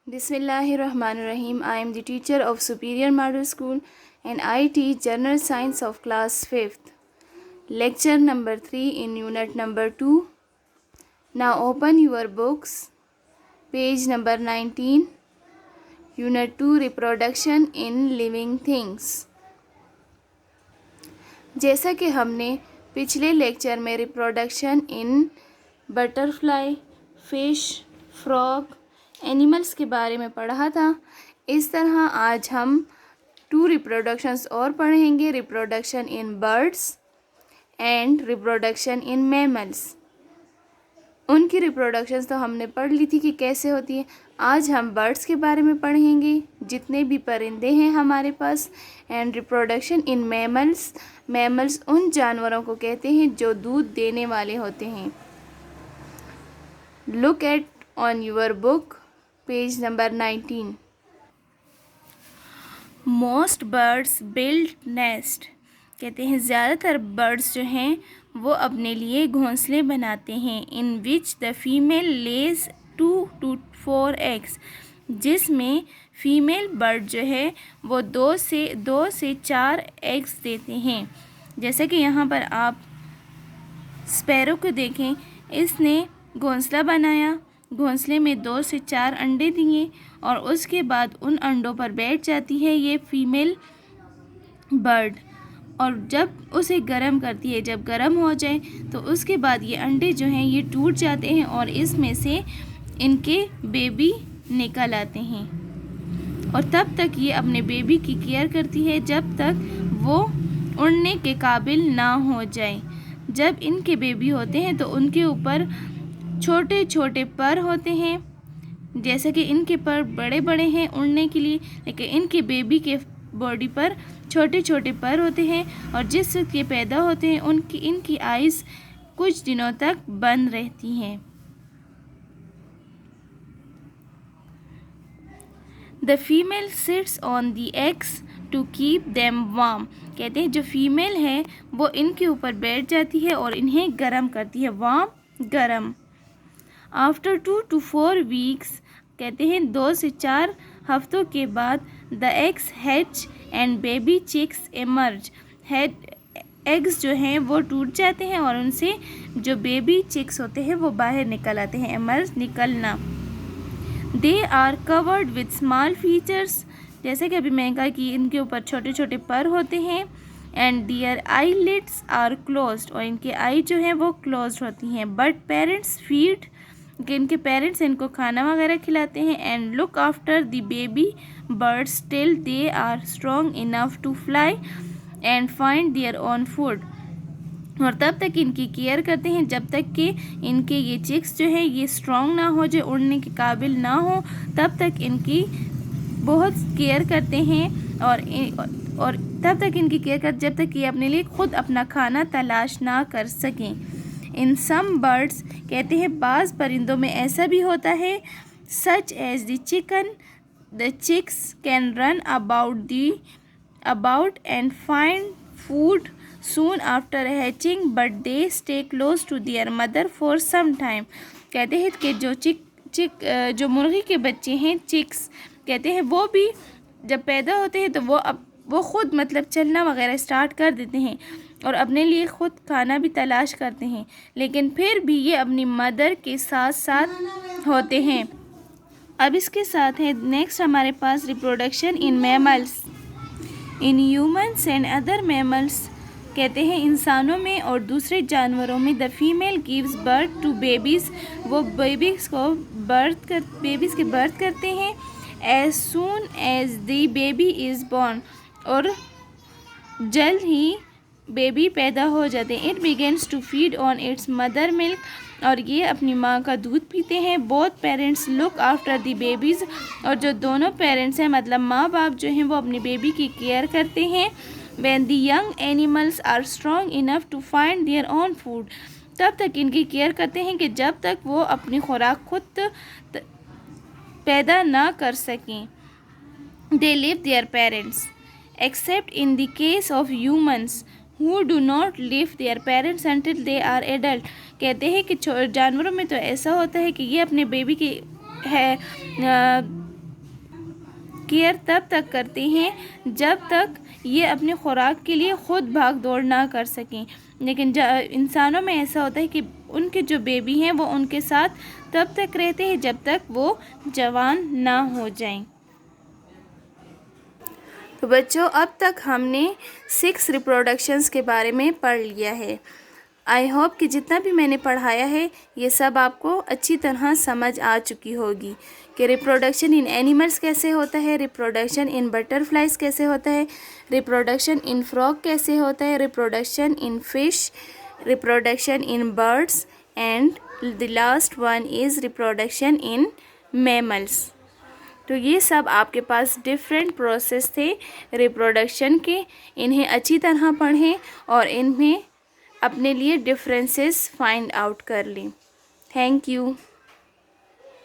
Bismillahirrahmanirrahim. I am the teacher of Superior Model School and I teach General Science of class 5th. Lecture number 3 in unit number 2. Now open your books. Page number 19. Unit 2 Reproduction in Living Things. जैसा कि हमने पिछले lecture में reproduction in butterfly, fish, frog, animals के बारे में पढ़ा था, इस तरह आज हम 2 रिप्रोडक्शंस और पढ़ेंगे, reproduction in birds and reproduction in mammals. उनकी रिप्रोडक्शंस तो हमने पढ़ ली थी कि कैसे होती है। आज हम बर्ड्स के बारे में पढ़ेंगे, जितने भी परिंदे हैं हमारे पास। And reproduction in mammals, mammals उन जानवरों को कहते हैं जो दूध देने वाले होते हैं। Look at on your book page number 19। Most birds build nest, कहते हैं ज़्यादातर बर्ड्स जो हैं वो अपने लिए घोंसले बनाते हैं। In which the female lays 2 to 4 eggs, जिसमें फीमेल बर्ड जो है वो 2 से 4 एग्स देते हैं। जैसे कि यहाँ पर आप स्पैरो को देखें, इसने घोंसला बनाया, घोंसले में 2 से 4 अंडे दिए और उसके बाद उन अंडों पर बैठ जाती है ये फीमेल बर्ड और जब उसे गर्म करती है, जब गर्म हो जाए तो उसके बाद ये अंडे जो हैं ये टूट जाते हैं और इसमें से इनके बेबी निकल आते हैं। और तब तक ये अपने बेबी की केयर करती है जब तक वो उड़ने के काबिल ना हो जाए। जब इनके बेबी होते हैं तो उनके ऊपर छोटे छोटे पर होते हैं, जैसे कि इनके पर बड़े बड़े हैं उड़ने के लिए, लेकिन इनके बेबी के बॉडी पर छोटे छोटे पर होते हैं और जिस वक्त ये पैदा होते हैं इनकी आइज़ कुछ दिनों तक बंद रहती हैं। The female sits on the eggs to keep them warm, कहते हैं जो फीमेल है वो इनके ऊपर बैठ जाती है और इन्हें गर्म करती है, वार्म गर्म। आफ्टर 2 to 4 वीक्स, कहते हैं 2 से 4 हफ्तों के बाद the eggs hatch and baby chicks emerge, eggs जो हैं वो टूट जाते हैं और उनसे जो बेबी चिक्स होते हैं वो बाहर निकल आते हैं, एमर्ज निकलना। They are covered with small feathers, जैसे कि अभी मैंने कहा कि इनके ऊपर छोटे छोटे पर होते हैं। And their eyelids are closed, और इनके आई जो हैं वो क्लोज्ड होती हैं। बट पेरेंट्स फीड, कि इनके पेरेंट्स इनको खाना वगैरह खिलाते हैं। And look after the baby birds till they are strong enough to fly and find their own food, और तब तक इनकी केयर करते हैं जब तक कि इनके ये चिक्स जो हैं ये स्ट्रॉन्ग ना हो जाए, उड़ने के काबिल ना हो, तब तक इनकी बहुत केयर करते हैं और तब तक इनकी केयर कर जब तक ये अपने लिए खुद अपना खाना तलाश ना कर सकें। इन सम बर्ड्स, कहते हैं बाज़ परिंदों में ऐसा भी होता है, such as the chicken, the chicks can run about and find food soon after hatching but they stay close to their mother for some time, कहते हैं कि जो मुर्गी के बच्चे हैं चिक्स, कहते हैं वो भी जब पैदा होते हैं तो वो खुद मतलब चलना वगैरह स्टार्ट कर देते हैं और अपने लिए ख़ुद खाना भी तलाश करते हैं, लेकिन फिर भी ये अपनी मदर के साथ साथ होते हैं। अब इसके साथ है नेक्स्ट हमारे पास reproduction in mammals. In humans and other mammals, कहते हैं इंसानों में और दूसरे जानवरों में the female gives birth to babies, वो बेबीज़ के बर्थ करते हैं। As soon as the baby is born, और जल्द ही बेबी पैदा हो जाते हैं। It begins to feed on its mother milk, और ये अपनी माँ का दूध पीते हैं। Both parents look after the babies, और जो दोनों पेरेंट्स हैं मतलब माँ बाप जो हैं वो अपनी बेबी की केयर करते हैं। When the young animals are strong enough to find their own food, तब तक इनकी केयर करते हैं कि जब तक वो अपनी खुराक खुद पैदा ना कर सकें। They live their parents accept in the case of humans who do not leave their parents until they are adult, कहते हैं कि जानवरों में तो ऐसा होता है कि ये अपने बेबी की है केयर तब तक करते हैं जब तक ये अपने खुराक के लिए ख़ुद भाग दौड़ ना कर सकें। लेकिन इंसानों में ऐसा होता है कि उनके जो बेबी हैं वो उनके साथ तब तक रहते हैं जब तक वो जवान ना हो जाएं। तो बच्चों, अब तक हमने 6 रिप्रोडक्शंस के बारे में पढ़ लिया है। आई होप कि जितना भी मैंने पढ़ाया है ये सब आपको अच्छी तरह समझ आ चुकी होगी कि रिप्रोडक्शन इन एनिमल्स कैसे होता है, रिप्रोडक्शन इन बटरफ्लाइज कैसे होता है, रिप्रोडक्शन इन फ्रॉग कैसे होता है, reproduction in fish, reproduction in birds and the last one is reproduction in mammals. तो ये सब आपके पास डिफरेंट प्रोसेस थे रिप्रोडक्शन के। इन्हें अच्छी तरह पढ़ें और इनमें अपने लिए डिफरेंसेस फाइंड आउट कर लें। Thank you.